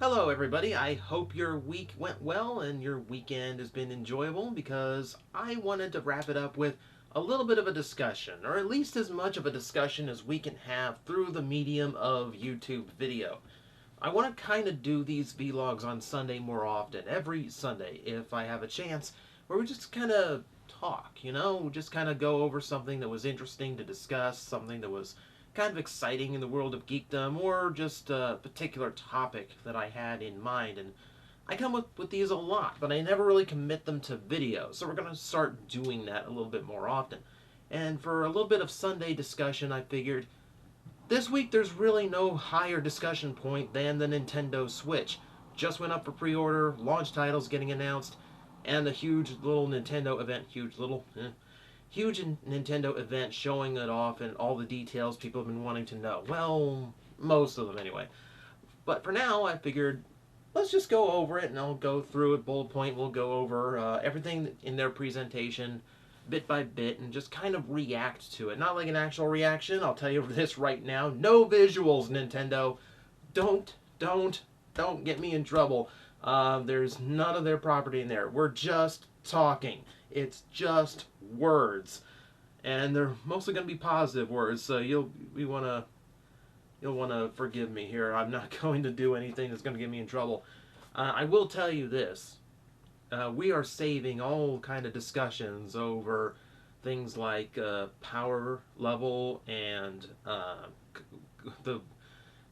Hello everybody, I hope your week went well and your weekend has been enjoyable because I wanted to wrap it up with a little bit of a discussion, or at least as much of a discussion as we can have through the medium of YouTube video. I want to kind of do these vlogs on Sunday more often, every Sunday if I have a chance, where we just kind of talk, just kind of go over something that was interesting to discuss, something that was kind of exciting in the world of geekdom, or just a particular topic that I had in mind. And I come up with these a lot, but I never really commit them to video, so we're going to start doing that a little bit more often. And for a little bit of Sunday discussion, I figured this week there's really no higher discussion point than the Nintendo Switch. Just went up for pre-order, launch titles getting announced, and the huge little Nintendo event, huge Nintendo event showing it off and all the details people have been wanting to know. Well, most of them anyway. But for now, I figured let's just go over it and I'll go through it bullet point. We'll go over everything in their presentation bit by bit and just kind of react to it. Not like an actual reaction. I'll tell you this right now. No visuals, Nintendo. Don't get me in trouble. There's none of their property in there. We're just talking. It's just words, and they're mostly going to be positive words. So you'll want to forgive me here. I'm not going to do anything that's going to get me in trouble. I will tell you this: we are saving all kind of discussions over things like power level and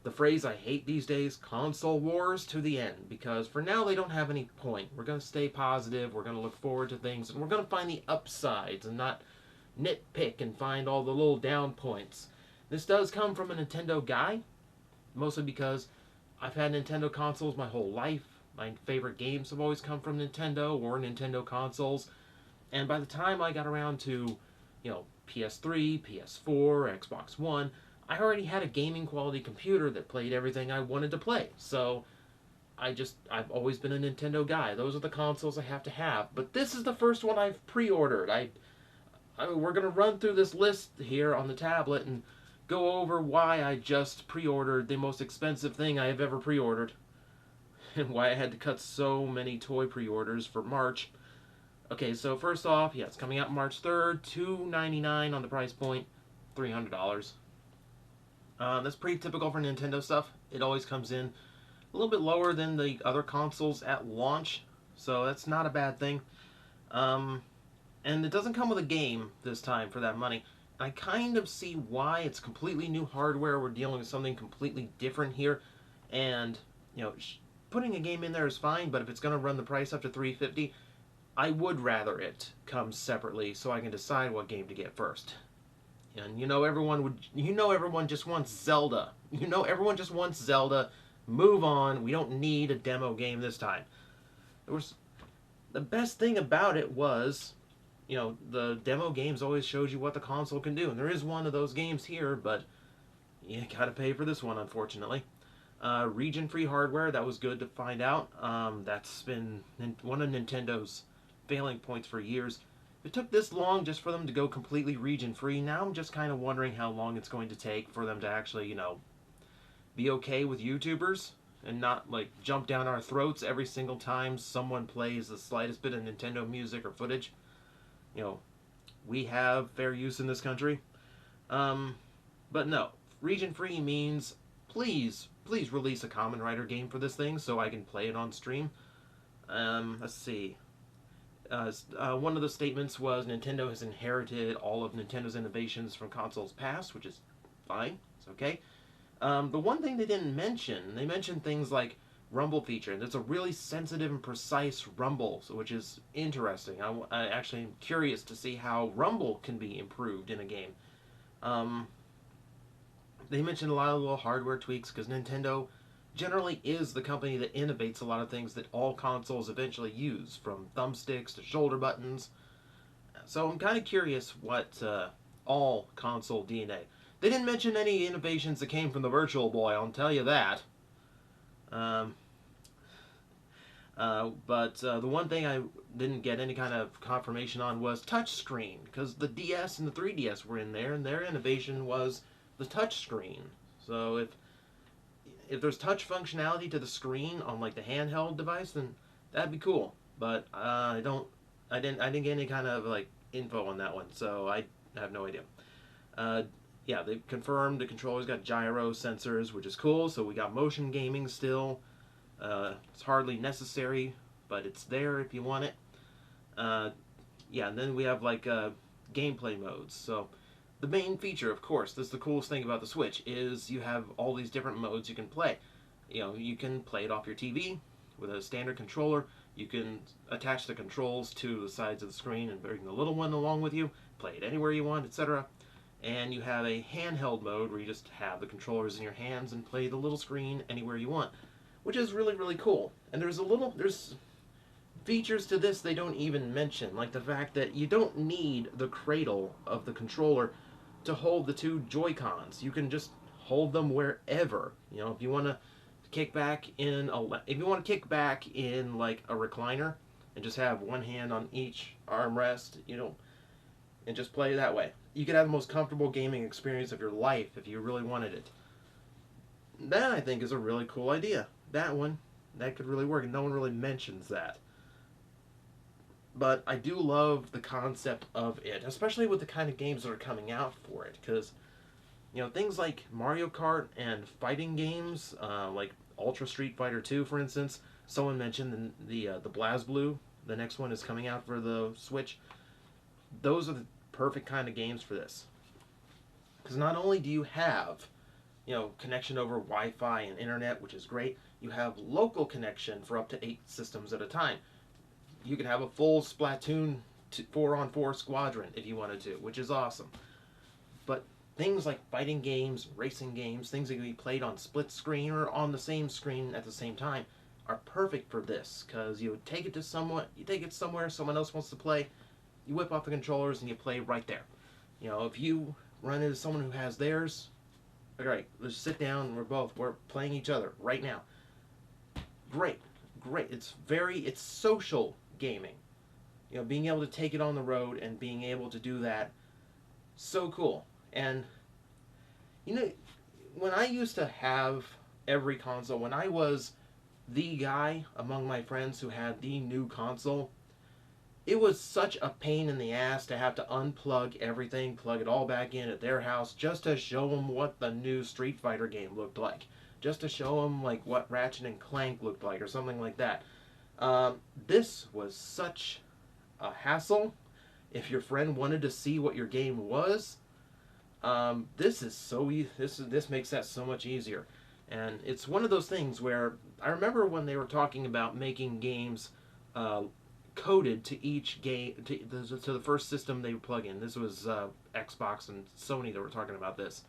the phrase I hate these days, console wars, to the end, because for now they don't have any point. We're going to stay positive, we're going to look forward to things, and we're going to find the upsides and not nitpick and find all the little down points. This does come from a Nintendo guy, mostly because I've had Nintendo consoles my whole life. My favorite games have always come from Nintendo or Nintendo consoles, and by the time I got around to, PS3, PS4, Xbox One, I already had a gaming quality computer that played everything I wanted to play. So I've always been a Nintendo guy. Those are the consoles I have to have. But this is the first one I've pre-ordered. We're going to run through this list here on the tablet and go over why I just pre-ordered the most expensive thing I have ever pre-ordered. And why I had to cut so many toy pre-orders for March. Okay, so first off, yeah, it's coming out March 3rd, $299 on the price point, $300. That's pretty typical for Nintendo stuff. It always comes in a little bit lower than the other consoles at launch, so that's not a bad thing. And it doesn't come with a game this time for that money. I kind of see why. It's completely new hardware. We're dealing with something completely different here, and putting a game in there is fine. But if it's going to run the price up to $350, I would rather it come separately so I can decide what game to get first. And everyone just wants Zelda. Everyone just wants Zelda. Move on. We don't need a demo game this time. The best thing about it was, the demo games always shows you what the console can do. And there is one of those games here, but you gotta pay for this one, unfortunately. Region-free hardware, that was good to find out. That's been one of Nintendo's failing points for years. It took this long just for them to go completely region-free. Now I'm just kind of wondering how long it's going to take for them to actually, be okay with YouTubers and not, jump down our throats every single time someone plays the slightest bit of Nintendo music or footage. We have fair use in this country. But no, region-free means please release a Kamen Rider game for this thing so I can play it on stream. Let's see. One of the statements was Nintendo has inherited all of Nintendo's innovations from consoles past, which is fine. It's okay. The one thing they didn't mention, they mentioned things like rumble feature, and it's a really sensitive and precise rumble, which is interesting. I actually am curious to see how rumble can be improved in a game. They mentioned a lot of little hardware tweaks because Nintendo generally is the company that innovates a lot of things that all consoles eventually use, from thumbsticks to shoulder buttons. So I'm kind of curious what all console DNA. They didn't mention any innovations that came from the Virtual Boy, I'll tell you that. But the one thing I didn't get any kind of confirmation on was touchscreen, because the DS and the 3DS were in there, and their innovation was the touchscreen. So if there's touch functionality to the screen on like the handheld device, then that'd be cool. But I didn't get any kind of like info on that one, so I have no idea. Uh, yeah, they confirmed the controller's got gyro sensors, which is cool. So we got motion gaming still. It's hardly necessary, but it's there if you want it. Yeah, and then we have like gameplay modes. So the main feature, of course, this is the coolest thing about the Switch, is you have all these different modes you can play. You know, you can play it off your TV with a standard controller. You can attach the controls to the sides of the screen and bring the little one along with you, play it anywhere you want, etc. And you have a handheld mode where you just have the controllers in your hands and play the little screen anywhere you want, which is really, really cool. And there's features to this they don't even mention, like the fact that you don't need the cradle of the controller to hold the two Joy-Cons. You can just hold them wherever. You know, if you want to kick back in like a recliner and just have one hand on each armrest, you know, and just play that way, you could have the most comfortable gaming experience of your life if you really wanted it. That, I think, is a really cool idea. That could really work, and no one really mentions that. But I do love the concept of it, especially with the kind of games that are coming out for it, because you know, things like Mario Kart and fighting games, like Ultra Street Fighter 2, for instance. Someone mentioned the BlazBlue. The next one is coming out for the Switch. Those are the perfect kind of games for this, because not only do you have, you know, connection over Wi-Fi and internet, which is great, you have local connection for up to 8 systems at a time. You can have a full Splatoon 4-on-4 squadron if you wanted to, which is awesome. But things like fighting games, racing games, things that can be played on split screen or on the same screen at the same time are perfect for this, because you take it somewhere someone else wants to play, you whip off the controllers and you play right there. You know, if you run into someone who has theirs, alright, let's sit down, we're playing each other right now. Great. It's social gaming. You know, being able to take it on the road and being able to do that, so cool. And, you know, when I used to have every console, when I was the guy among my friends who had the new console, it was such a pain in the ass to have to unplug everything, plug it all back in at their house, just to show them what the new Street Fighter game looked like. Just to show them like what Ratchet and Clank looked like or something like that. This was such a hassle. If your friend wanted to see what your game was, this is so easy. This makes that so much easier. And it's one of those things where I remember when they were talking about making games coded to each game, to the first system they would plug in. This was Xbox and Sony that were talking about this,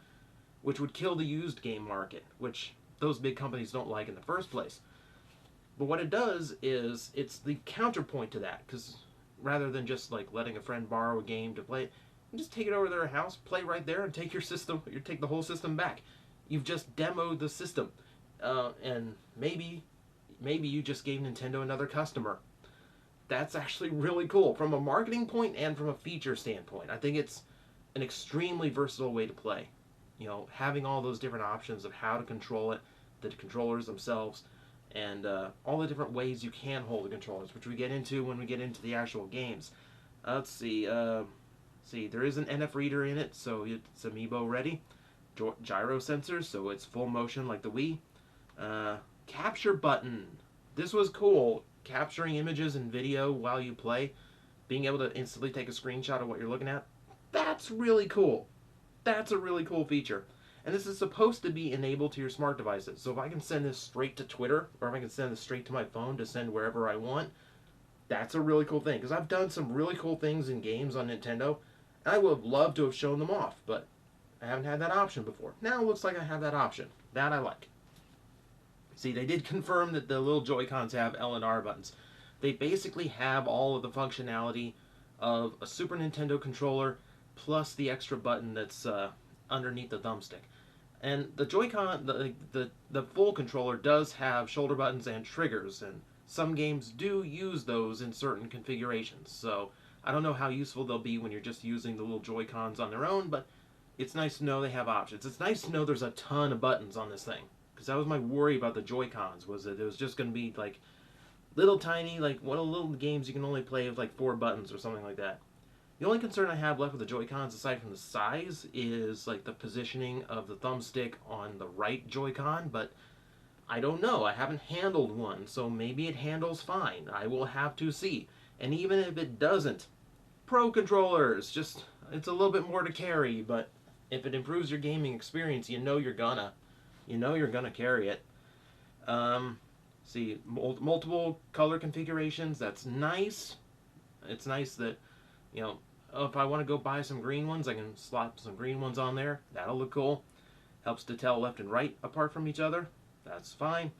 which would kill the used game market, which those big companies don't like in the first place. But what it does is it's the counterpoint to that, because rather than just like letting a friend borrow a game to play, you just take it over to their house, play right there, and take the whole system back. You've just demoed the system, and maybe you just gave Nintendo another customer. That's actually really cool from a marketing point and from a feature standpoint. I think it's an extremely versatile way to play. You know, having all those different options of how to control it, the controllers themselves, and all the different ways you can hold the controllers, which we get into when we get into the actual games. Let's see. There is an NF reader in it, so it's amiibo ready. Gyro sensors, so it's full motion like the Wii. Capture button. This was cool. Capturing images and video while you play, being able to instantly take a screenshot of what you're looking at. That's really cool. That's a really cool feature. And this is supposed to be enabled to your smart devices. So if I can send this straight to Twitter, or if I can send this straight to my phone to send wherever I want, that's a really cool thing. Because I've done some really cool things in games on Nintendo, and I would have loved to have shown them off, but I haven't had that option before. Now it looks like I have that option. That I like. See, they did confirm that the little Joy-Cons have L and R buttons. They basically have all of the functionality of a Super Nintendo controller, plus the extra button that's underneath the thumbstick. And the Joy-Con, the full controller does have shoulder buttons and triggers, and some games do use those in certain configurations. So I don't know how useful they'll be when you're just using the little Joy-Cons on their own, but it's nice to know they have options. It's nice to know there's a ton of buttons on this thing, because that was my worry about the Joy-Cons, was that it was just going to be like little tiny, like one of the little games you can only play with like 4 buttons or something like that. The only concern I have left with the Joy-Cons, aside from the size, is like the positioning of the thumbstick on the right Joy-Con, but I don't know. I haven't handled one, so maybe it handles fine. I will have to see. And even if it doesn't, Pro controllers, just, it's a little bit more to carry, but if it improves your gaming experience, you know you're gonna carry it. See, multiple color configurations, that's nice. It's nice that, you know, if I want to go buy some green ones, I can slap some green ones on there. That'll look cool. Helps to tell left and right apart from each other. That's fine.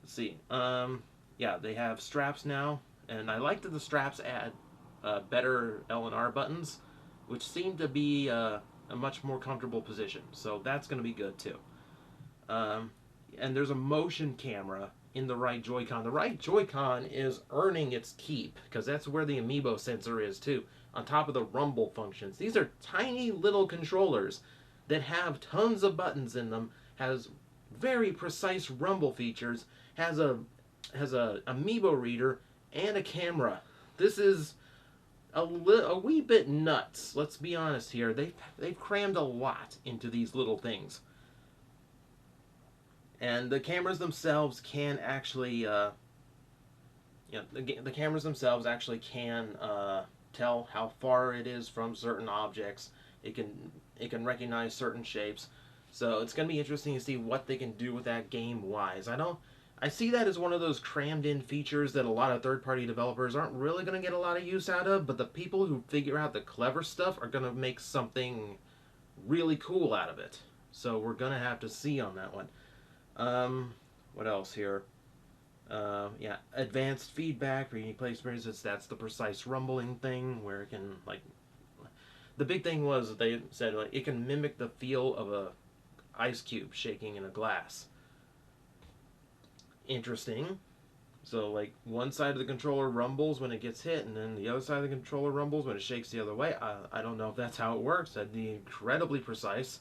Let's see. Yeah, they have straps now, and I like that the straps add better L and R buttons, which seem to be a much more comfortable position. So that's going to be good too. And there's a motion camera in the right Joy-Con. The right Joy-Con is earning its keep, because that's where the amiibo sensor is too, on top of the rumble functions. These are tiny little controllers that have tons of buttons in them, has very precise rumble features, has a amiibo reader, and a camera. This is a wee bit nuts. Let's be honest here. They've crammed a lot into these little things. And the cameras themselves can actually, the cameras themselves actually can tell how far it is from certain objects. It can recognize certain shapes. So it's going to be interesting to see what they can do with that game-wise. I see that as one of those crammed-in features that a lot of third-party developers aren't really going to get a lot of use out of, but the people who figure out the clever stuff are going to make something really cool out of it. So we're going to have to see on that one. What else here? Yeah, advanced feedback for unique play experiences. That's the precise rumbling thing where it can, like, the big thing was that they said, like, it can mimic the feel of a ice cube shaking in a glass. Interesting. So, like, one side of the controller rumbles when it gets hit, and then the other side of the controller rumbles when it shakes the other way. I don't know if that's how it works. That'd be incredibly precise.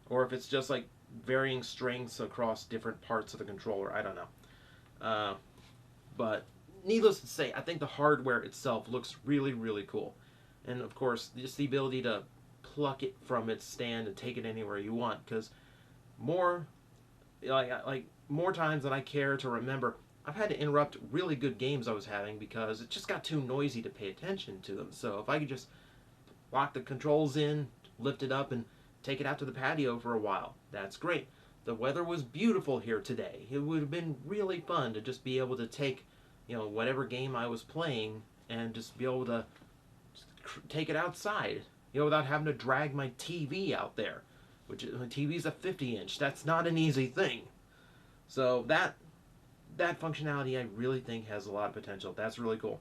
Or if it's just, like, varying strengths across different parts of the controller. I don't know. But needless to say, I think the hardware itself looks really, really cool. And of course, just the ability to pluck it from its stand and take it anywhere you want. Because more times than I care to remember, I've had to interrupt really good games I was having because it just got too noisy to pay attention to them. So if I could just lock the controls in, lift it up, and take it out to the patio for a while, that's great. The weather was beautiful here today. It would have been really fun to just be able to take, whatever game I was playing and just be able to take it outside, without having to drag my TV out there, which my TV's a 50-inch. That's not an easy thing. So that functionality I really think has a lot of potential. That's really cool.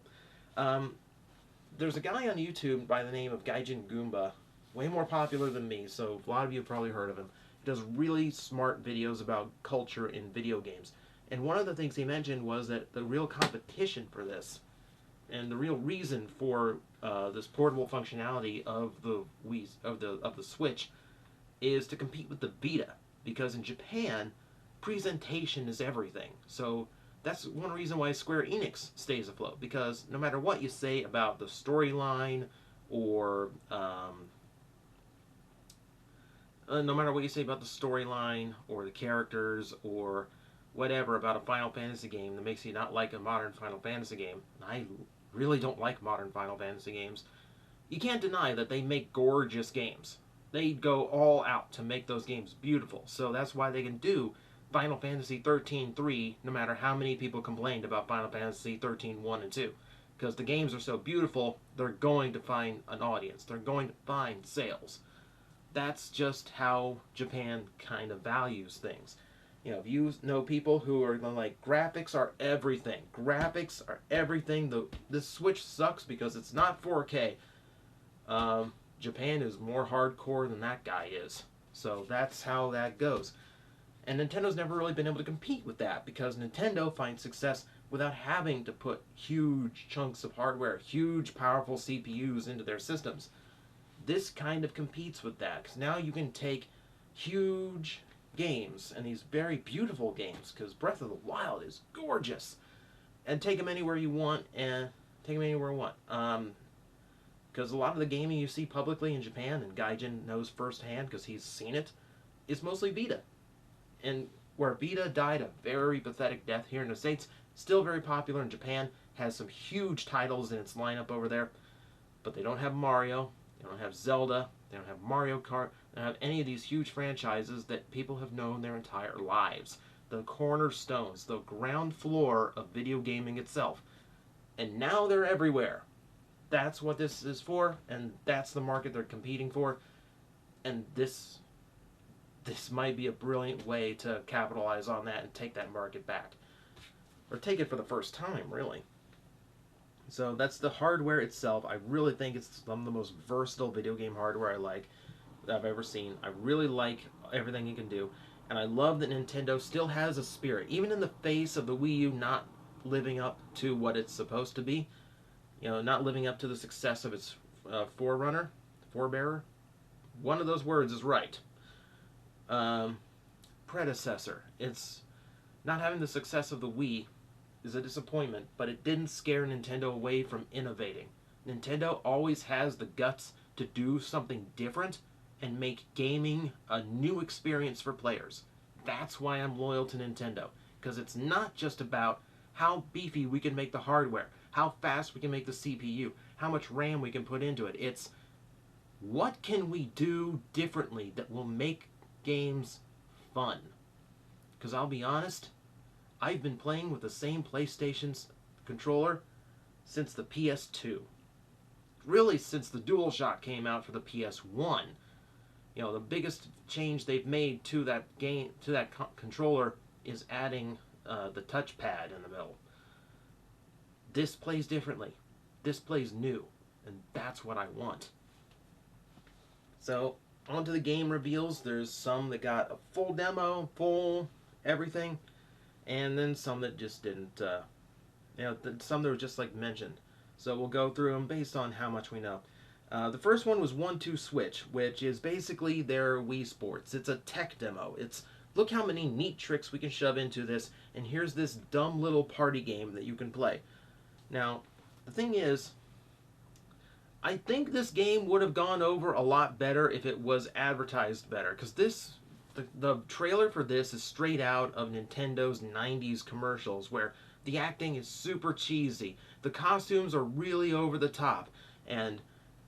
There's a guy on YouTube by the name of Gaijin Goomba, way more popular than me, so a lot of you have probably heard of him. He does really smart videos about culture in video games. And one of the things he mentioned was that the real competition for this, and the real reason for this portable functionality of the Switch, is to compete with the Vita, because in Japan, presentation is everything. So that's one reason why Square Enix stays afloat, because no matter what you say about the storyline, or no matter what you say about the storyline or the characters or whatever about a Final Fantasy game that makes you not like a modern Final Fantasy game, I really don't like modern Final Fantasy games, you can't deny that they make gorgeous games. They go all out to make those games beautiful. So that's why they can do Final Fantasy 13-3 no matter how many people complained about Final Fantasy 13-1 and 2. Because the games are so beautiful, they're going to find an audience. They're going to find sales. That's just how Japan kind of values things. If you know people who are like, graphics are everything. Graphics are everything. This Switch sucks because it's not 4K. Japan is more hardcore than that guy is. So that's how that goes. And Nintendo's never really been able to compete with that, because Nintendo finds success without having to put huge chunks of hardware, huge powerful CPUs into their systems. This kind of competes with that, because now you can take huge games and these very beautiful games, because Breath of the Wild is gorgeous, and take them anywhere you want, and take them anywhere you want. Because a lot of the gaming you see publicly in Japan, and Gaijin knows firsthand because he's seen it, is mostly Vita. And where Vita died a very pathetic death here in the States, still very popular in Japan, has some huge titles in its lineup over there, but they don't have Mario, they don't have Zelda, they don't have Mario Kart, they don't have any of these huge franchises that people have known their entire lives. The cornerstones, the ground floor of video gaming itself. And now they're everywhere. That's what this is for, and that's the market they're competing for. And this might be a brilliant way to capitalize on that and take that market back. Or take it for the first time, really. So that's the hardware itself. I really think it's some of the most versatile video game hardware that I've ever seen. I really like everything it can do. And I love that Nintendo still has a spirit. Even in the face of the Wii U not living up to what it's supposed to be. You know, not living up to the success of its forebearer. One of those words is right. Predecessor. It's not having the success of the Wii is a disappointment, but it didn't scare Nintendo away from innovating. Nintendo always has the guts to do something different and make gaming a new experience for players. That's why I'm loyal to Nintendo, because it's not just about how beefy we can make the hardware, how fast we can make the CPU, how much RAM we can put into it. It's what can we do differently that will make games fun. Because I'll be honest, I've been playing with the same PlayStation's controller since the PS2. Really, since the DualShock came out for the PS1. You know, the biggest change they've made to that controller is adding the touchpad in the middle. This plays differently. This plays new, and that's what I want. So, on to the game reveals. There's some that got a full demo, full everything, and then some that just didn't, some that were just like mentioned. So we'll go through them based on how much we know. The first one was 1-2 Switch, which is basically their Wii Sports. It's a tech demo. It's, look how many neat tricks we can shove into this, and here's this dumb little party game that you can play. Now, the thing is, I think this game would have gone over a lot better if it was advertised better, because the trailer for this is straight out of Nintendo's 90s commercials, where the acting is super cheesy, the costumes are really over the top, and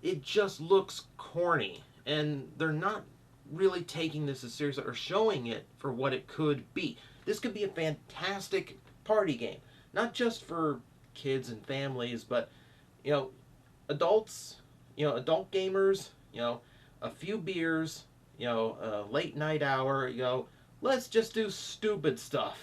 it just looks corny, and they're not really taking this as seriously or showing it for what it could be. This could be a fantastic party game, not just for kids and families, but, you know, adults, adult gamers, a few beers, a late night hour, let's just do stupid stuff.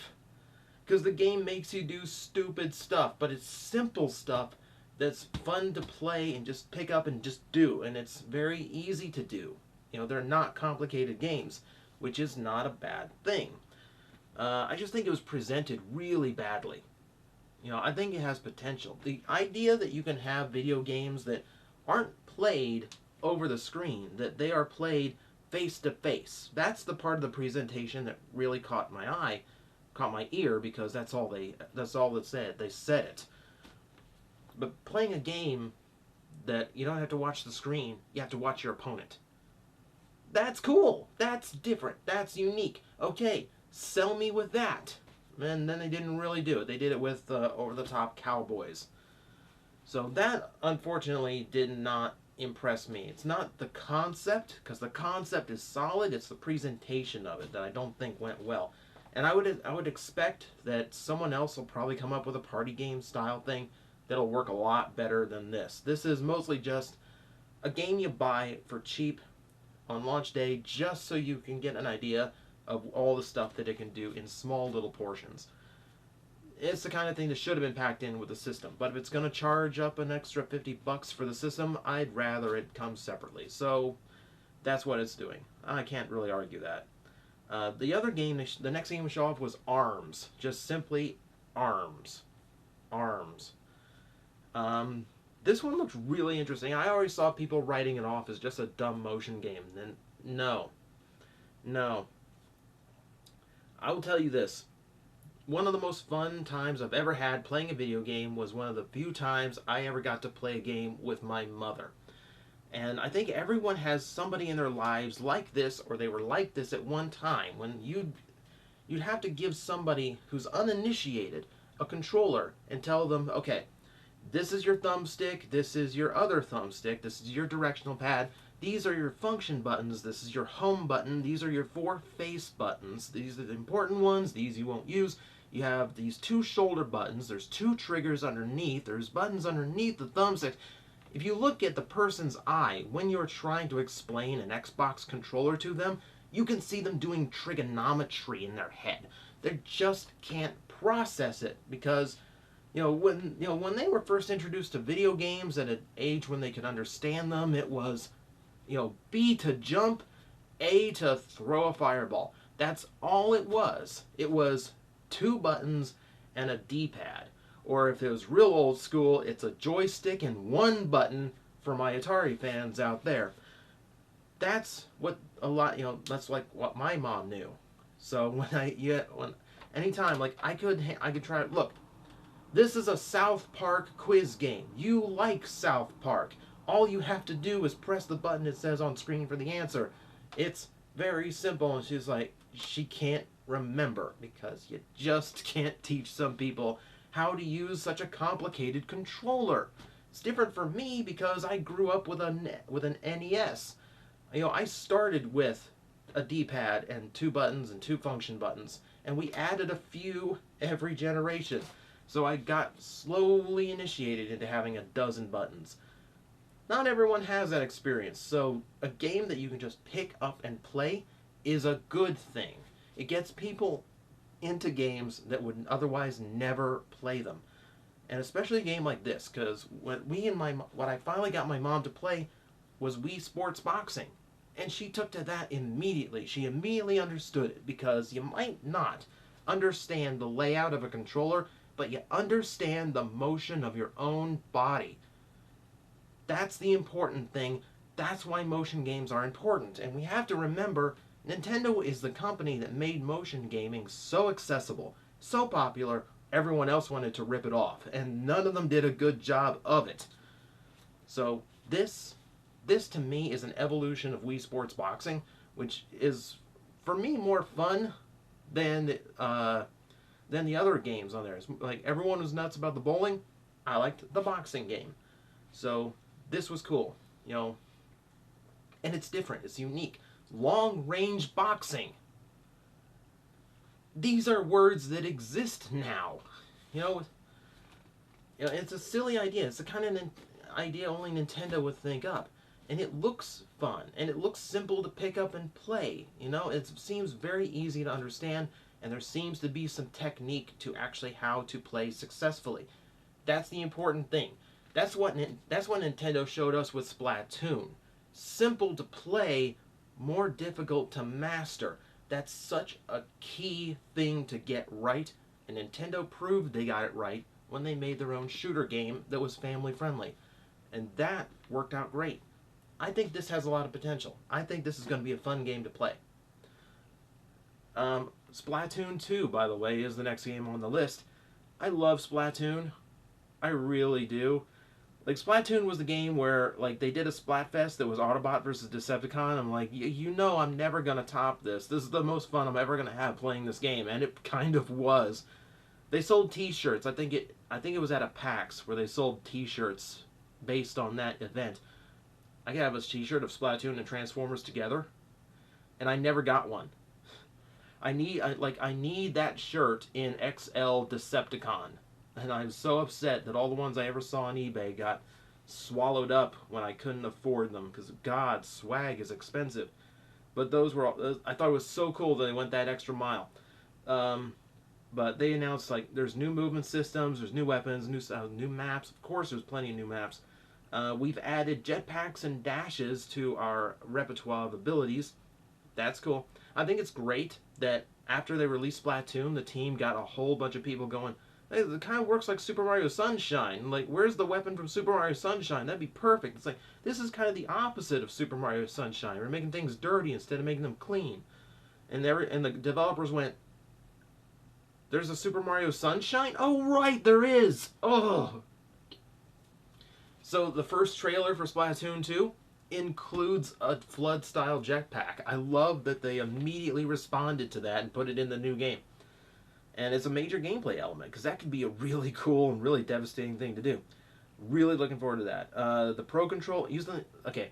Because the game makes you do stupid stuff, but it's simple stuff that's fun to play and just pick up and just do, and it's very easy to do. They're not complicated games, which is not a bad thing. I just think it was presented really badly. I think it has potential. The idea that you can have video games that aren't played over the screen, that they are played face to face. That's the part of the presentation that really caught my ear, because that's all it said. They said it. But playing a game that you don't have to watch the screen, you have to watch your opponent. That's cool. That's different. That's unique. Okay, sell me with that. And then they didn't really do it. They did it with over-the-top cowboys. So that, unfortunately, did not impress me. It's not the concept, because the concept is solid. It's the presentation of it that I don't think went well. And I would expect that someone else will probably come up with a party game style thing that'll work a lot better than this. This is mostly just a game you buy for cheap on launch day, just so you can get an idea of all the stuff that it can do in small little portions. It's the kind of thing that should have been packed in with the system, but if it's going to charge up an extra $50 for the system, I'd rather it come separately. So that's what it's doing. I can't really argue that. The next game we show off was ARMS. Just simply ARMS. ARMS. This one looked really interesting. I already saw people writing it off as just a dumb motion game. No. I will tell you this. One of the most fun times I've ever had playing a video game was one of the few times I ever got to play a game with my mother. And I think everyone has somebody in their lives like this, or they were like this at one time, when you'd have to give somebody who's uninitiated a controller and tell them, okay, this is your thumbstick, this is your other thumbstick, this is your directional pad, these are your function buttons, this is your home button, these are your 4 face buttons, these are the important ones, these you won't use. You have these 2 shoulder buttons, there's 2 triggers underneath, there's buttons underneath the thumbstick. If you look at the person's eye when you're trying to explain an Xbox controller to them, you can see them doing trigonometry in their head. They just can't process it because when they were first introduced to video games at an age when they could understand them, it was B to jump, A to throw a fireball. That's all it was. It was 2 buttons and a D-pad. Or if it was real old school, it's a joystick and 1 button for my Atari fans out there. That's what that's like what my mom knew. So anytime like I could try, look, this is a South Park quiz game. You like South Park. All you have to do is press the button it says on screen for the answer. It's very simple. And she's like, she can't remember because you just can't teach some people how to use such a complicated controller. It's different for me because I grew up with an NES. I started with a D-pad and 2 buttons and 2 function buttons, and we added a few every generation. So I got slowly initiated into having a dozen buttons. Not everyone has that experience, so a game that you can just pick up and play is a good thing. It gets people into games that would otherwise never play them. And especially a game like this, because what I finally got my mom to play was Wii Sports Boxing. And she took to that immediately. She immediately understood it, because you might not understand the layout of a controller, but you understand the motion of your own body. That's the important thing. That's why motion games are important. And we have to remember, Nintendo is the company that made motion gaming so accessible, so popular, everyone else wanted to rip it off. And none of them did a good job of it. So this to me is an evolution of Wii Sports Boxing, which is, for me, more fun than the other games on there. It's like everyone was nuts about the bowling. I liked the boxing game. So this was cool, and it's different. It's unique. Long-range boxing. These are words that exist now. It's a silly idea. It's the kind of idea only Nintendo would think up. And it looks fun, and it looks simple to pick up and play. It seems very easy to understand, and there seems to be some technique to actually how to play successfully. That's the important thing. That's what Nintendo showed us with Splatoon. Simple to play, more difficult to master. That's such a key thing to get right, and Nintendo proved they got it right when they made their own shooter game that was family friendly. And that worked out great. I think this has a lot of potential. I think this is going to be a fun game to play. Splatoon 2, by the way, is the next game on the list. I love Splatoon. I really do. Like, Splatoon was the game where, like, they did a Splatfest that was Autobot versus Decepticon. I'm like, I'm never going to top this. This is the most fun I'm ever going to have playing this game. And it kind of was. They sold t-shirts. I think it was at a PAX where they sold t-shirts based on that event. I could have a t-shirt of Splatoon and Transformers together, and I never got one. I need that shirt in XL Decepticon, and I'm so upset that all the ones I ever saw on eBay got swallowed up when I couldn't afford them, because God, swag is expensive. But those were all, I thought it was so cool that they went that extra mile. But they announced, like, there's new movement systems, there's new weapons, new maps. Of course, there's plenty of new maps. We've added jetpacks and dashes to our repertoire of abilities. That's cool. I think it's great that after they released Splatoon, the team got a whole bunch of people going, hey, it kind of works like Super Mario Sunshine. Like, where's the weapon from Super Mario Sunshine? That'd be perfect. It's like, this is kind of the opposite of Super Mario Sunshine. We're making things dirty instead of making them clean. And the developers went, There's a Super Mario Sunshine? Oh, right, there is! Oh! So the first trailer for Splatoon 2 includes a flood-style jetpack. I love that they immediately responded to that and put it in the new game. And it's a major gameplay element, because that could be a really cool and really devastating thing to do. Really looking forward to that. The Pro Control, okay.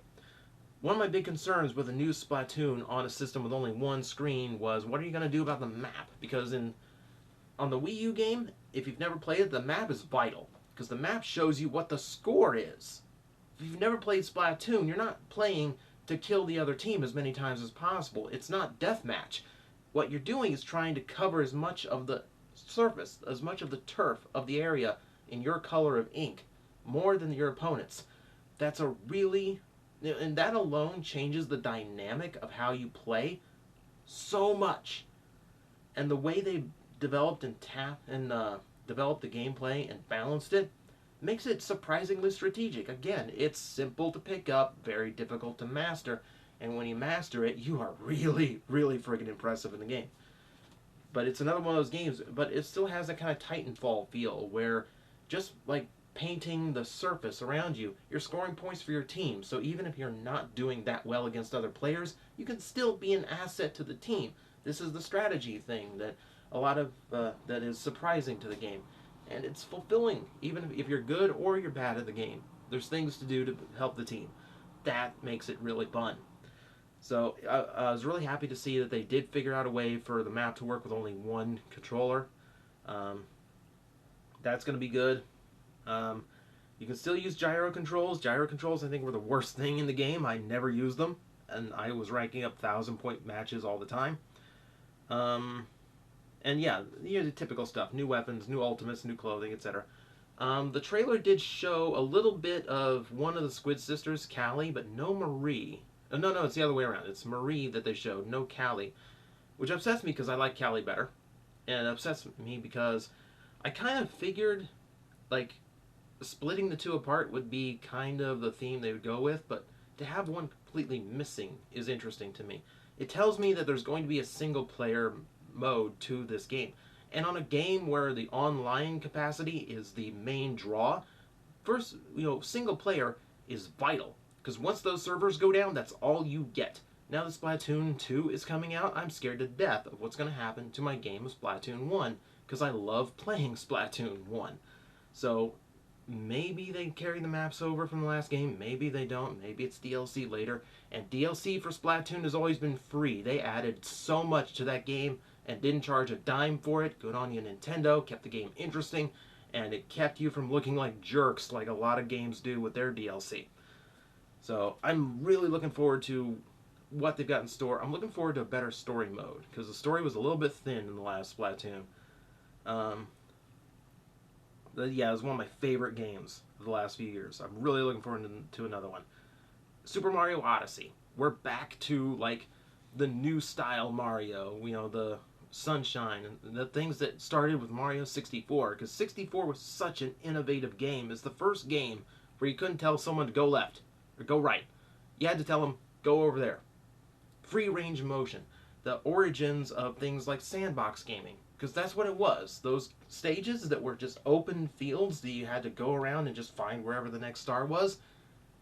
One of my big concerns with a new Splatoon on a system with only one screen was, what are you going to do about the map? Because on the Wii U game, if you've never played it, the map is vital. Because the map shows you what the score is. If you've never played Splatoon, you're not playing to kill the other team as many times as possible. It's not deathmatch. What you're doing is trying to cover as much of the surface, as much of the turf of the area in your color of ink, more than your opponents. That's a really... And that alone changes the dynamic of how you play so much. And the way they developed developed the gameplay and balanced it makes it surprisingly strategic. Again, it's simple to pick up, very difficult to master, and when you master it, you are really, really friggin' impressive in the game. But it's another one of those games, but it still has that kind of Titanfall feel, where just like painting the surface around you, you're scoring points for your team. So even if you're not doing that well against other players, you can still be an asset to the team. This is the strategy thing that a lot of that is surprising to the game, and it's fulfilling. Even if you're good or you're bad at the game, there's things to do to help the team. That makes it really fun. So I was really happy to see that they did figure out a way for the map to work with only one controller. That's going to be good. You can still use gyro controls. Gyro controls, I think, were the worst thing in the game. I never used them, and I was ranking up 1,000-point matches all the time. And yeah, the typical stuff. New weapons, new ultimates, new clothing, etc. The trailer did show a little bit of one of the Squid Sisters, Callie, but no Marie. No, it's the other way around. It's Marie that they showed, no Callie. Which upsets me because I like Callie better. And it upsets me because I kind of figured, like, splitting the two apart would be kind of the theme they would go with, but to have one completely missing is interesting to me. It tells me that there's going to be a single-player mode to this game. And on a game where the online capacity is the main draw, first, single player is vital. Because once those servers go down, that's all you get. Now that Splatoon 2 is coming out, I'm scared to death of what's going to happen to my game of Splatoon 1, because I love playing Splatoon 1. So maybe they carry the maps over from the last game, maybe they don't, maybe it's DLC later. And DLC for Splatoon has always been free. They added so much to that game and didn't charge a dime for it. Good on you, Nintendo. Kept the game interesting, and it kept you from looking like jerks like a lot of games do with their DLC. So I'm really looking forward to what they've got in store. I'm looking forward to a better story mode, because the story was a little bit thin in the last Splatoon. Yeah, it was one of my favorite games of the last few years. I'm really looking forward to another one. Super Mario Odyssey. We're back to, like, the new style Mario, the Sunshine, and the things that started with Mario 64, because 64 was such an innovative game. It's the first game where you couldn't tell someone to go left or go right. You had to tell them, go over there. Free range motion. The origins of things like sandbox gaming, because that's what it was. Those stages that were just open fields that you had to go around and just find wherever the next star was,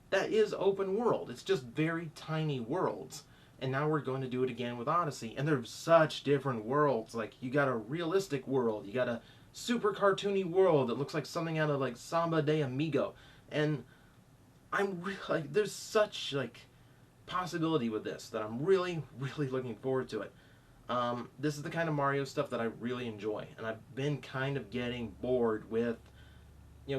that is open world. It's just very tiny worlds. And now we're going to do it again with Odyssey. And they're such different worlds. Like, you got a realistic world. You got a super cartoony world that looks like something out of, like, Samba de Amigo. And there's such, like, possibility with this that I'm really, really looking forward to it. This is the kind of Mario stuff that I really enjoy. And I've been kind of getting bored with,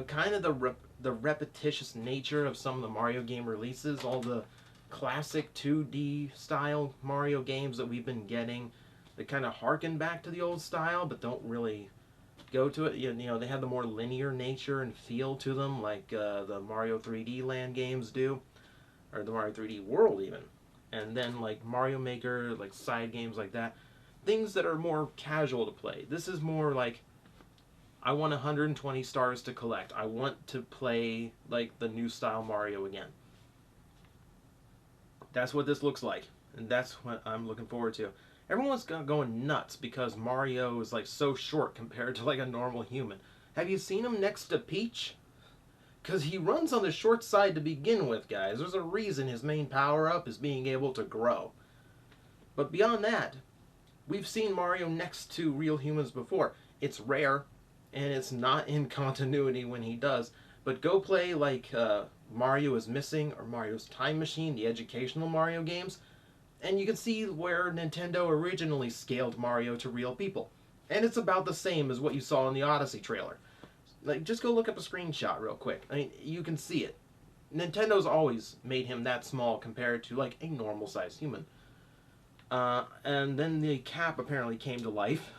kind of the repetitious nature of some of the Mario game releases. All the classic 2D style Mario games that we've been getting that kind of harken back to the old style but don't really go to it. They have the more linear nature and feel to them, like the Mario 3D Land games do, or the Mario 3D World even. And then like Mario Maker, like side games like that, things that are more casual to play. This is more like, I want 120 stars to collect. I want to play like the new style Mario again. That's what this looks like, and that's what I'm looking forward to. Everyone's going nuts because Mario is like so short compared to like a normal human. Have you seen him next to Peach? Because he runs on the short side to begin with, guys. There's a reason his main power-up is being able to grow. But beyond that, we've seen Mario next to real humans before. It's rare, and it's not in continuity when he does. But go play like Mario is Missing or Mario's Time Machine, the educational Mario games, and you can see where Nintendo originally scaled Mario to real people. And it's about the same as what you saw in the Odyssey trailer. Like, just go look up a screenshot real quick. I mean, you can see it. Nintendo's always made him that small compared to, like, a normal-sized human. And then the cap apparently came to life.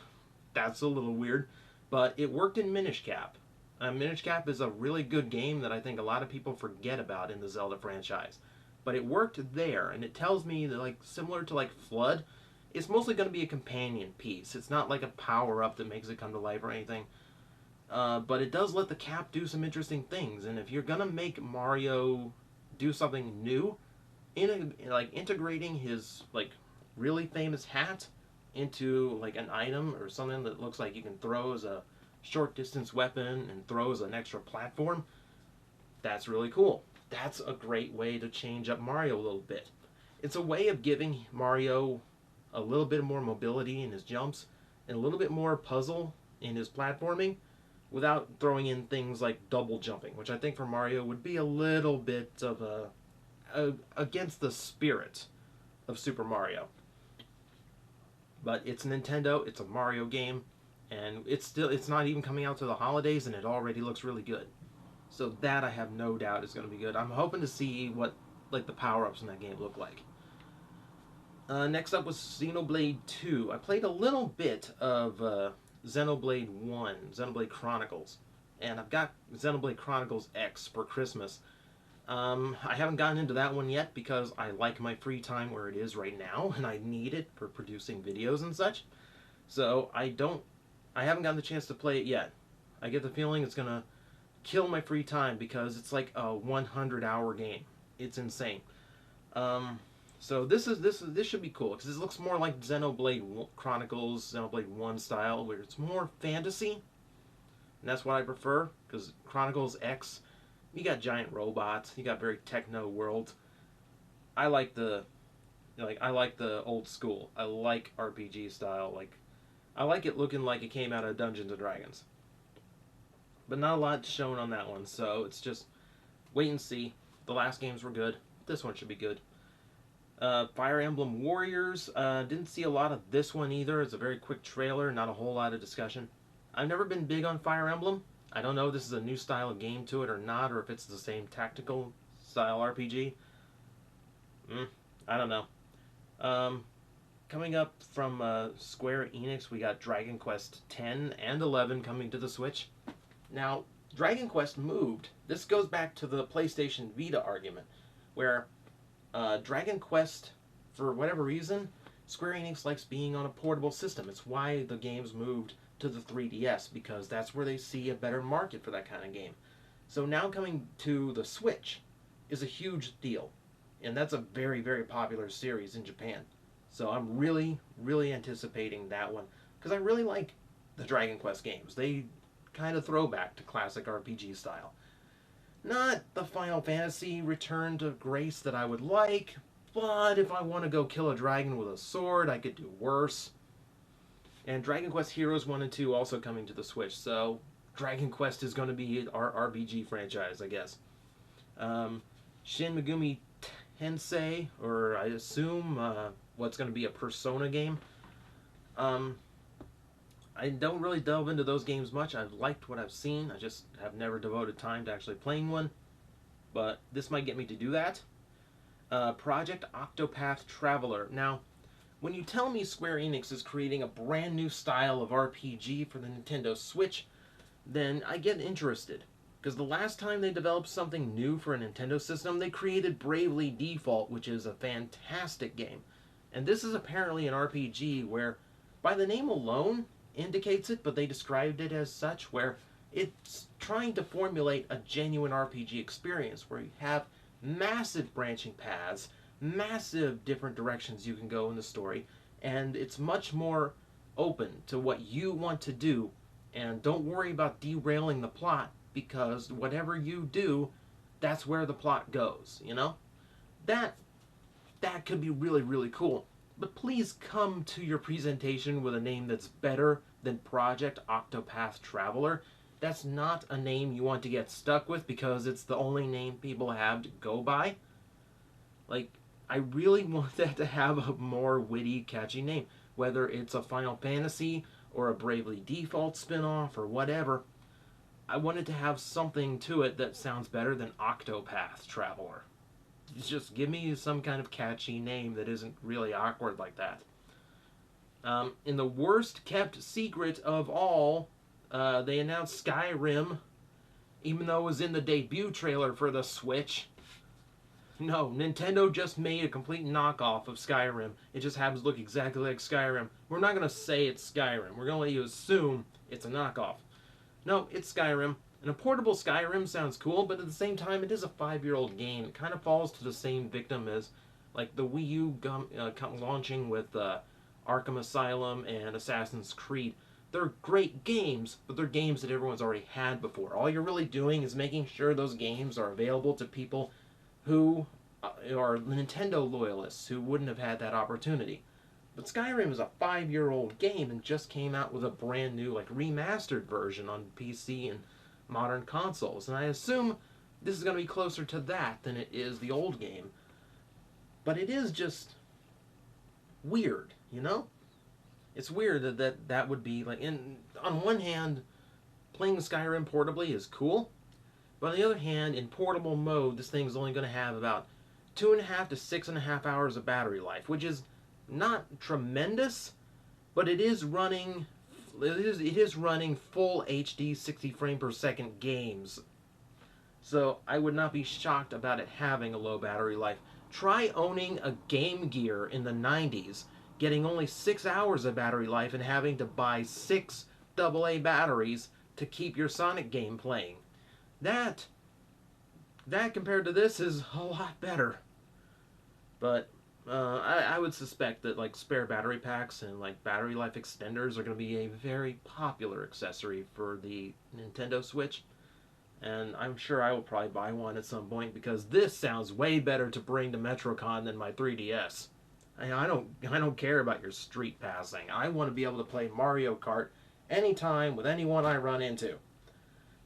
That's a little weird. But it worked in Minish Cap. Minish Cap is a really good game that I think a lot of people forget about in the Zelda franchise. But it worked there, and it tells me that, like, similar to, like, Flood, it's mostly going to be a companion piece. It's not like a power-up that makes it come to life or anything. But it does let the cap do some interesting things. And if you're going to make Mario do something new, like integrating his, like, really famous hat into, like, an item or something that looks like you can throw as a short-distance weapon and throw as an extra platform, that's really cool. That's a great way to change up Mario a little bit. It's a way of giving Mario a little bit more mobility in his jumps and a little bit more puzzle in his platforming without throwing in things like double jumping, which I think for Mario would be a little bit of against the spirit of Super Mario. But it's Nintendo, it's a Mario game, and it's not even coming out to the holidays, and it already looks really good. So that I have no doubt is going to be good. I'm hoping to see what like the power-ups in that game look like. Next up was Xenoblade 2. I played a little bit of Xenoblade 1, Xenoblade Chronicles, and I've got Xenoblade Chronicles X for Christmas. I haven't gotten into that one yet because I like my free time where it is right now, and I need it for producing videos and such. So I haven't gotten the chance to play it yet. I get the feeling it's gonna kill my free time because it's like a 100-hour game. It's insane. So this should be cool because this looks more like Xenoblade Chronicles, Xenoblade 1 style, where it's more fantasy, and that's what I prefer. Because Chronicles X, you got giant robots, you got very techno world. I like the old school. I like RPG style. Like, I like it looking like it came out of Dungeons and Dragons. But not a lot shown on that one, so it's just wait and see. The last games were good. This one should be good. Fire Emblem Warriors. Didn't see a lot of this one either. It's a very quick trailer, not a whole lot of discussion. I've never been big on Fire Emblem. I don't know if this is a new style of game to it or not, or if it's the same tactical style RPG. I don't know. Coming up from Square Enix, we got Dragon Quest X and 11 coming to the Switch. Now, Dragon Quest moved. This goes back to the PlayStation Vita argument, where Dragon Quest, for whatever reason, Square Enix likes being on a portable system. It's why the games moved to the 3DS, because that's where they see a better market for that kind of game. So now coming to the Switch is a huge deal, and that's a very, very popular series in Japan. So I'm really, really anticipating that one, because I really like the Dragon Quest games. They kind of throwback to classic RPG style. Not the Final Fantasy return to grace that I would like, but if I want to go kill a dragon with a sword, I could do worse. And Dragon Quest Heroes 1 and 2 also coming to the Switch, so Dragon Quest is going to be our RPG franchise, I guess. Shin Megami Tensei, or I assume what's going to be a Persona game. I don't really delve into those games much. I've liked what I've seen. I just have never devoted time to actually playing one. But this might get me to do that. Project Octopath Traveler. Now, when you tell me Square Enix is creating a brand new style of RPG for the Nintendo Switch, then I get interested. Because the last time they developed something new for a Nintendo system, they created Bravely Default, which is a fantastic game. And this is apparently an RPG where, by the name alone, indicates it, but they described it as such, where it's trying to formulate a genuine RPG experience where you have massive branching paths, massive different directions you can go in the story, and it's much more open to what you want to do, and don't worry about derailing the plot, because whatever you do, that's where the plot goes, you know? That that could be really, really cool. But please come to your presentation with a name that's better than Project Octopath Traveler. That's not a name you want to get stuck with because it's the only name people have to go by. Like, I really want that to have a more witty, catchy name. Whether it's a Final Fantasy or a Bravely Default spin-off or whatever, I want it to have something to it that sounds better than Octopath Traveler. Just give me some kind of catchy name that isn't really awkward like that. In the worst kept secret of all, they announced Skyrim, even though it was in the debut trailer for the Switch. No, Nintendo just made a complete knockoff of Skyrim. It just happens to look exactly like Skyrim. We're not going to say it's Skyrim. We're going to let you assume it's a knockoff. No, it's Skyrim. And a portable Skyrim sounds cool, but at the same time, it is a 5-year-old game. It kind of falls to the same victim as like the Wii U launching with Arkham Asylum and Assassin's Creed. They're great games, but they're games that everyone's already had before. All you're really doing is making sure those games are available to people who are Nintendo loyalists who wouldn't have had that opportunity. But Skyrim is a 5-year-old game and just came out with a brand new, like, remastered version on PC and modern consoles. And I assume this is going to be closer to that than it is the old game. But it is just weird, you know? It's weird that would be, like, on one hand, playing Skyrim portably is cool. But on the other hand, in portable mode, this thing's only going to have about 2.5 to 6.5 hours of battery life, which is not tremendous, but it is running full HD 60 frame per second games. So I would not be shocked about it having a low battery life. Try owning a Game Gear in the 90s, getting only 6 hours of battery life and having to buy 6 AA batteries to keep your Sonic game playing. That compared to this is a lot better. But I would suspect that like spare battery packs and like battery life extenders are going to be a very popular accessory for the Nintendo Switch. And I'm sure I will probably buy one at some point because this sounds way better to bring to MetroCon than my 3DS. I don't care about your street passing. I want to be able to play Mario Kart anytime with anyone I run into.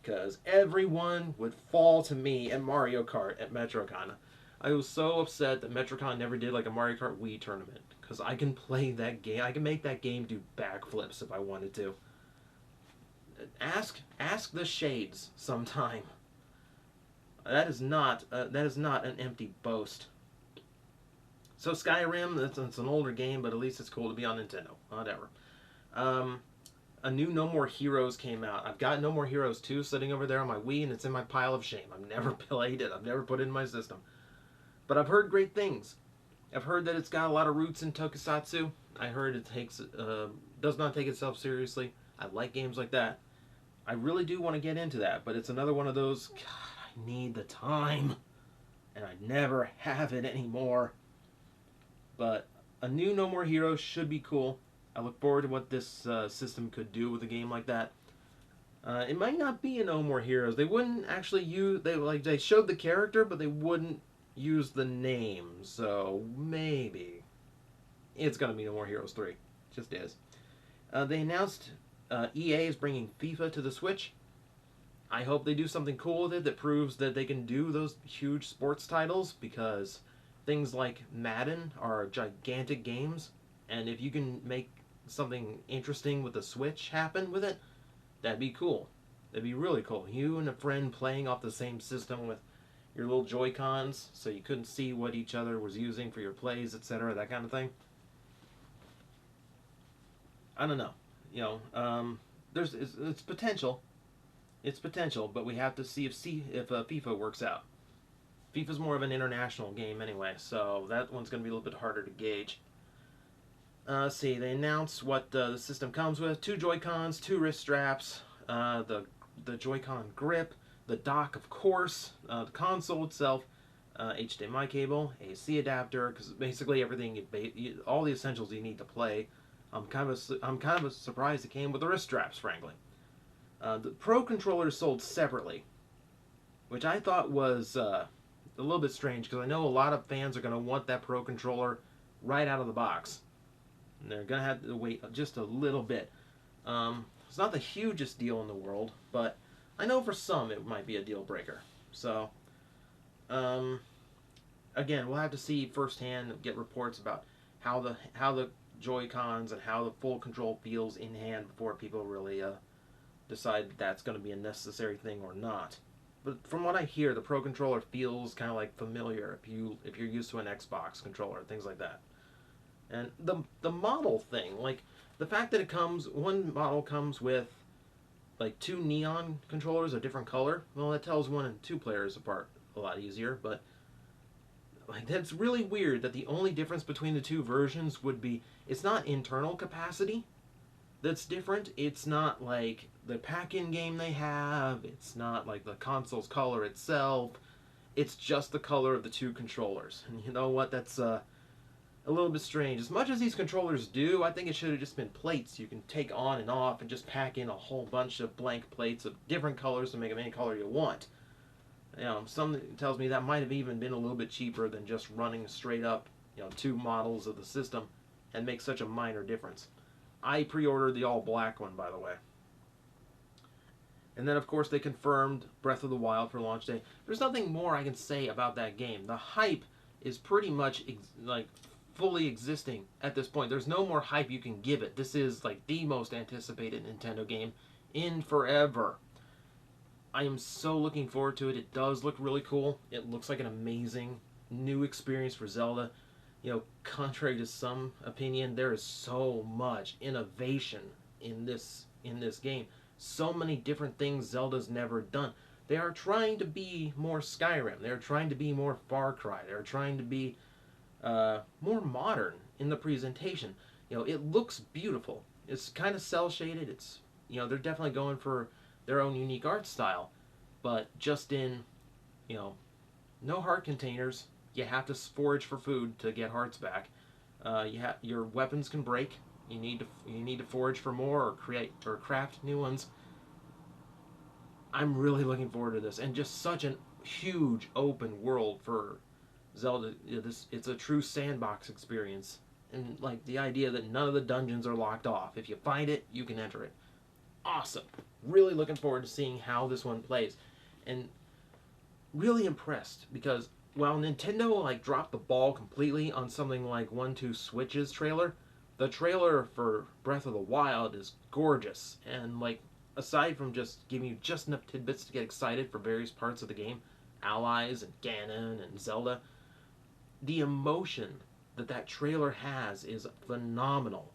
Because everyone would fall to me at Mario Kart at MetroCon. I was so upset that MetroCon never did like a Mario Kart Wii tournament. Because I can play that game. I can make that game do backflips if I wanted to. Ask the Shades sometime. That is not an empty boast. So Skyrim, it's an older game, but at least it's cool to be on Nintendo. Whatever. A new No More Heroes came out. I've got No More Heroes 2 sitting over there on my Wii, and it's in my pile of shame. I've never played it. I've never put it in my system. But I've heard great things. I've heard that it's got a lot of roots in Tokusatsu. I heard it does not take itself seriously. I like games like that. I really do want to get into that, but it's another one of those, God, I need the time, and I never have it anymore. But a new No More Heroes should be cool. I look forward to what this system could do with a game like that. It might not be a No More Heroes. They wouldn't actually use... They showed the character, but they wouldn't use the name. So, maybe. It's going to be No More Heroes 3. It just is. They announced EA is bringing FIFA to the Switch. I hope they do something cool with it that proves that they can do those huge sports titles, because things like Madden are gigantic games. And if you can make something interesting with the Switch happen with it, that'd be cool. That'd be really cool. You and a friend playing off the same system with your little Joy-Cons, so you couldn't see what each other was using for your plays, etc., that kind of thing. I don't know. You know, it's potential. It's potential, but we have to see if FIFA works out. FIFA's more of an international game anyway, so that one's going to be a little bit harder to gauge. Let's see, they announced what the system comes with. 2 Joy-Cons, 2 wrist straps, the Joy-Con grip, the dock, of course, the console itself, HDMI cable, AC adapter, because basically everything, all the essentials you need to play. I'm kind of surprised it came with the wrist straps, frankly. The Pro controller is sold separately, which I thought was a little bit strange because I know a lot of fans are going to want that Pro controller right out of the box. And they're going to have to wait just a little bit. It's not the hugest deal in the world, but I know for some it might be a deal breaker. So, again, we'll have to see firsthand, get reports about how the Joy-Cons and how the full control feels in hand before people really decide that's going to be a necessary thing or not. But from what I hear, the Pro controller feels kind of like familiar if you're used to an Xbox controller, things like that. And the model thing, like the fact that one model comes with like two neon controllers of different color, well, that tells one and two players apart a lot easier. But like that's really weird that the only difference between the two versions would be it's not internal capacity that's different. It's not like the pack-in game they have. It's not like the console's color itself. It's just the color of the two controllers. And you know what? That's a little bit strange. As much as these controllers do, I think it should have just been plates you can take on and off and just pack in a whole bunch of blank plates of different colors to make them any color you want. You know, something tells me that might have even been a little bit cheaper than just running straight up, two models of the system and make such a minor difference. I pre-ordered the all-black one, by the way. And then, of course, they confirmed Breath of the Wild for launch day. There's nothing more I can say about that game. The hype is pretty much fully existing at this point. There's no more hype you can give it. This is like the most anticipated Nintendo game in forever. I am so looking forward to it. It does look really cool. It looks like an amazing new experience for Zelda. Contrary to some opinion, there is so much innovation in this game. So many different things Zelda's never done. They are trying to be more Skyrim. They're trying to be more Far Cry. They're trying to be more modern in the presentation. It looks beautiful. It's kind of cel shaded. It's they're definitely going for their own unique art style, but just in no heart containers. You have to forage for food to get hearts back. Your weapons can break. You need to forage for more or create or craft new ones. I'm really looking forward to this, and just such a huge open world for Zelda. It's a true sandbox experience, and like the idea that none of the dungeons are locked off. If you find it, you can enter it. Awesome. Really looking forward to seeing how this one plays, and really impressed because while Nintendo dropped the ball completely on something like 1-2 Switch's trailer, the trailer for Breath of the Wild is gorgeous, and aside from just giving you just enough tidbits to get excited for various parts of the game, allies and Ganon and Zelda, the emotion that trailer has is phenomenal.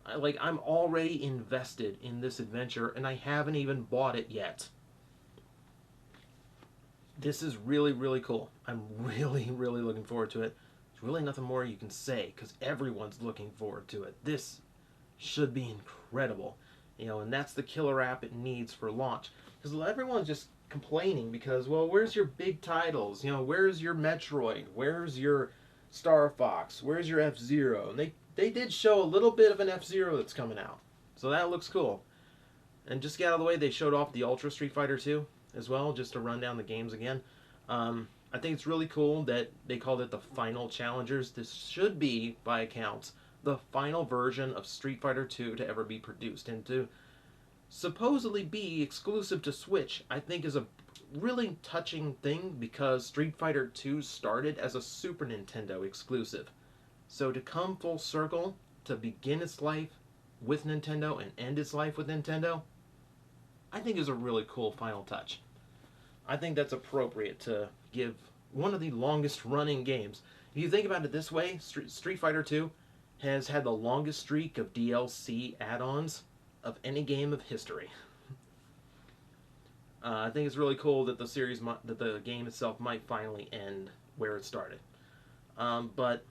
I'm already invested in this adventure, and I haven't even bought it yet. This is really, really cool. I'm really, really looking forward to it. There's really nothing more you can say, because everyone's looking forward to it. This should be incredible. And that's the killer app it needs for launch. Because everyone's just complaining because, well, where's your big titles? Where's your Metroid? Where's your Star Fox? Where's your F-Zero? And they did show a little bit of an F-Zero that's coming out. So that looks cool. And just to get out of the way, they showed off the Ultra Street Fighter 2 as well, just to run down the games again. I think it's really cool that they called it the Final Challengers. This should be, by accounts, the final version of Street Fighter 2 to ever be produced, and to supposedly be exclusive to Switch, I think is a really touching thing, because Street Fighter 2 started as a Super Nintendo exclusive. So to come full circle, to begin its life with Nintendo and end its life with Nintendo, I think is a really cool final touch. I think that's appropriate to give one of the longest running games. If you think about it this way, Street Fighter 2 has had the longest streak of DLC add-ons of any game of history. I think it's really cool that that the game itself might finally end where it started. But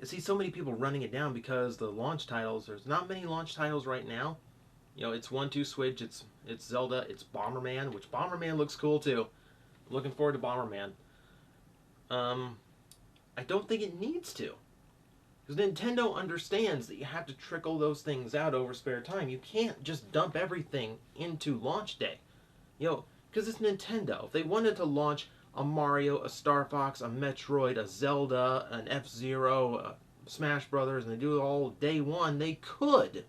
I see so many people running it down because the launch titles, there's not many launch titles right now. It's 1-2 Switch, it's Zelda, it's Bomberman, which Bomberman looks cool too. Looking forward to Bomberman. I don't think it needs to. Because Nintendo understands that you have to trickle those things out over spare time. You can't just dump everything into launch day. Because it's Nintendo. If they wanted to launch a Mario, a Star Fox, a Metroid, a Zelda, an F-Zero, a Smash Brothers, and they do it all day one, they could.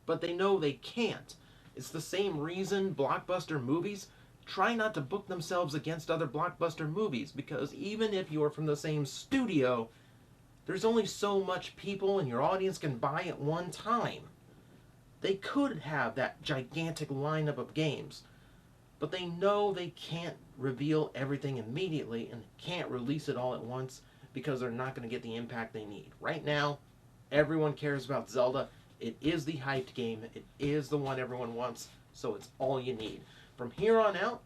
But they know they can't. It's the same reason blockbuster movies try not to book themselves against other blockbuster movies, because even if you're from the same studio, there's only so much people and your audience can buy at one time. They could have that gigantic lineup of games, but they know they can't reveal everything immediately and can't release it all at once because they're not going to get the impact they need. Right now, everyone cares about Zelda. It is the hyped game. It is the one everyone wants, so it's all you need. From here on out,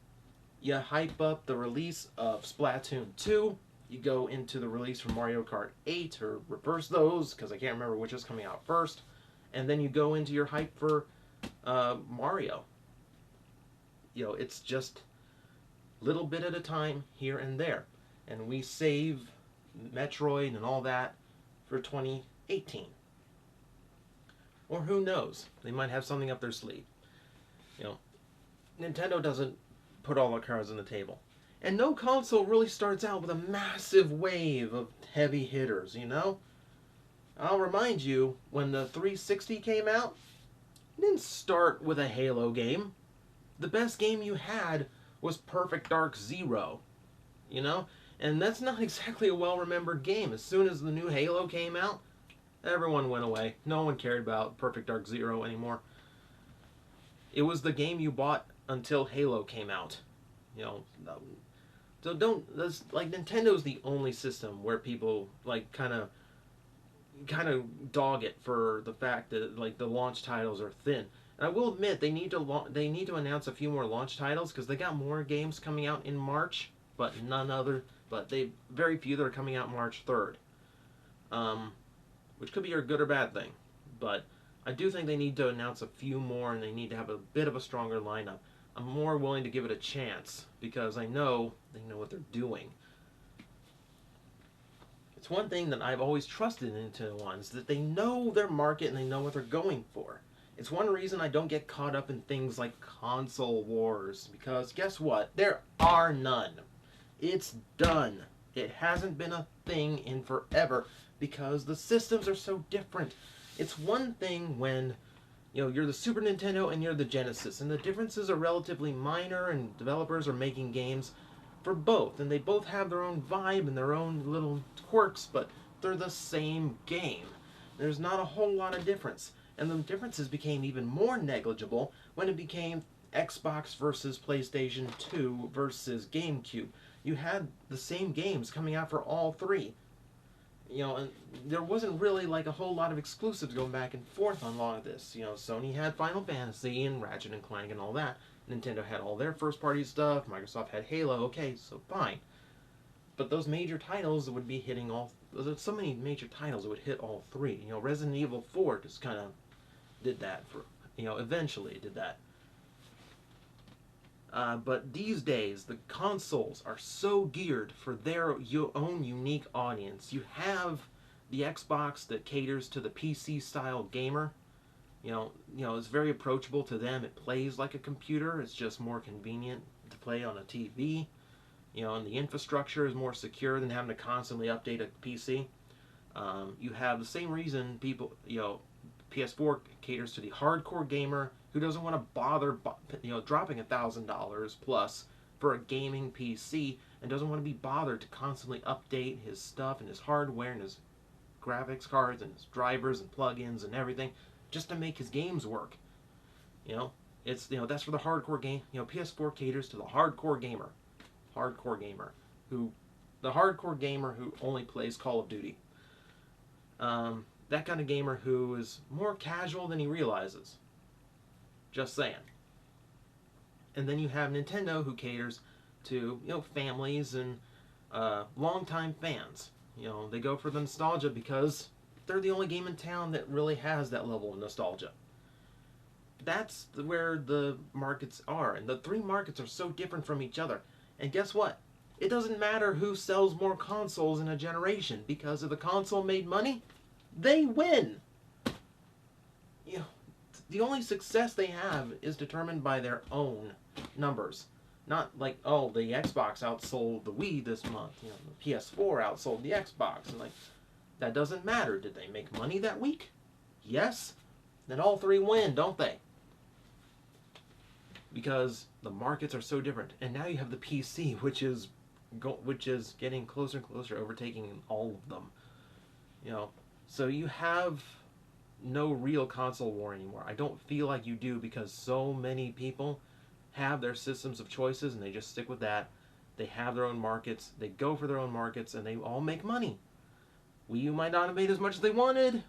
you hype up the release of Splatoon 2. You go into the release for Mario Kart 8, or reverse those, because I can't remember which is coming out first. And then you go into your hype for Mario. It's just little bit at a time here and there. And we save Metroid and all that for 2018. Or who knows? They might have something up their sleeve. Nintendo doesn't put all the cards on the table. And no console really starts out with a massive wave of heavy hitters, I'll remind you, when the 360 came out, it didn't start with a Halo game. The best game you had was Perfect Dark Zero, And that's not exactly a well-remembered game. As soon as the new Halo came out, everyone went away. No one cared about Perfect Dark Zero anymore. It was the game you bought until Halo came out. So Nintendo's the only system where people kind of dog it for the fact that the launch titles are thin. And I will admit they need to announce a few more launch titles, because they got more games coming out in March, but very few that are coming out March 3rd. Which could be a good or bad thing, but I do think they need to announce a few more, and they need to have a bit of a stronger lineup. I'm more willing to give it a chance because I know they know what they're doing. It's one thing that I've always trusted in Nintendo on, is that they know their market and they know what they're going for. It's one reason I don't get caught up in things like console wars, because guess what? There are none. It's done. It hasn't been a thing in forever because the systems are so different. It's one thing when you're the Super Nintendo and you're the Genesis, and the differences are relatively minor, and developers are making games for both, and they both have their own vibe and their own little quirks, but they're the same game. There's not a whole lot of difference, and the differences became even more negligible when it became Xbox versus PlayStation 2 versus GameCube. You had the same games coming out for all three. And there wasn't really a whole lot of exclusives going back and forth on a lot of this. Sony had Final Fantasy and Ratchet and Clank and all that. Nintendo had all their first-party stuff. Microsoft had Halo. Okay, so fine. But those major titles would be hitting all... There's so many major titles that would hit all three. Resident Evil 4 just kind of did that for... eventually did that. But these days, the consoles are so geared for their own unique audience. You have the Xbox that caters to the PC-style gamer. It's very approachable to them. It plays like a computer. It's just more convenient to play on a TV. And the infrastructure is more secure than having to constantly update a PC. You have the same reason people, PS4 caters to the hardcore gamer who doesn't want to bother, dropping $1,000 plus for a gaming PC, and doesn't want to be bothered to constantly update his stuff and his hardware and his graphics cards and his drivers and plugins and everything just to make his games work. It's that's for the hardcore game. PS4 caters to the hardcore gamer, the hardcore gamer who only plays Call of Duty. That kind of gamer who is more casual than he realizes. Just saying. And then you have Nintendo, who caters to families and longtime fans. They go for the nostalgia because they're the only game in town that really has that level of nostalgia. That's where the markets are, and the three markets are so different from each other. And guess what? It doesn't matter who sells more consoles in a generation, because if the console made money, they win. You know, the only success they have is determined by their own numbers. Not like, oh, the Xbox outsold the Wii this month. You know, the PS4 outsold the Xbox. And like, that doesn't matter. Did they make money that week? Yes. Then all three win, don't they? Because the markets are so different. And now you have the PC, which is getting closer and closer, overtaking all of them. You know, so you have no real console war anymore. I don't feel like you do, because so many people have their systems of choices and they just stick with that. They have their own markets, they go for their own markets, and they all make money. Wii U might not have made as much as they wanted,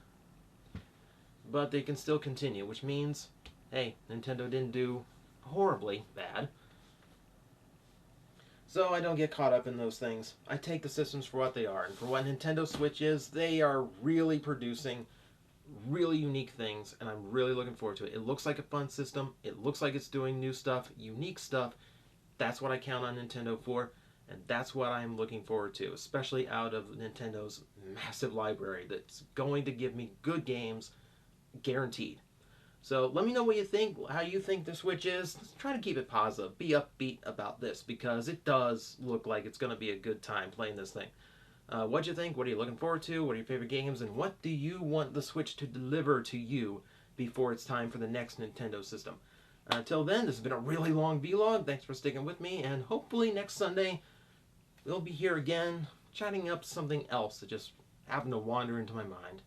but they can still continue, which means, hey, Nintendo didn't do horribly bad. So I don't get caught up in those things. I take the systems for what they are, and for what Nintendo Switch is, they are really producing really unique things, and I'm really looking forward to it. It looks like a fun system. It looks like it's doing new stuff, unique stuff. That's what I count on Nintendo for, and that's what I'm looking forward to, especially out of Nintendo's massive library that's going to give me good games, guaranteed. So let me know what you think, how you think the Switch is. Try to keep it positive. Be upbeat about this, because it does look like it's going to be a good time playing this thing. What'd you think? What are you looking forward to? What are your favorite games? And what do you want the Switch to deliver to you before it's time for the next Nintendo system? Until then, this has been a really long vlog. Thanks for sticking with me. And hopefully next Sunday, we'll be here again, chatting up something else that just happened to wander into my mind.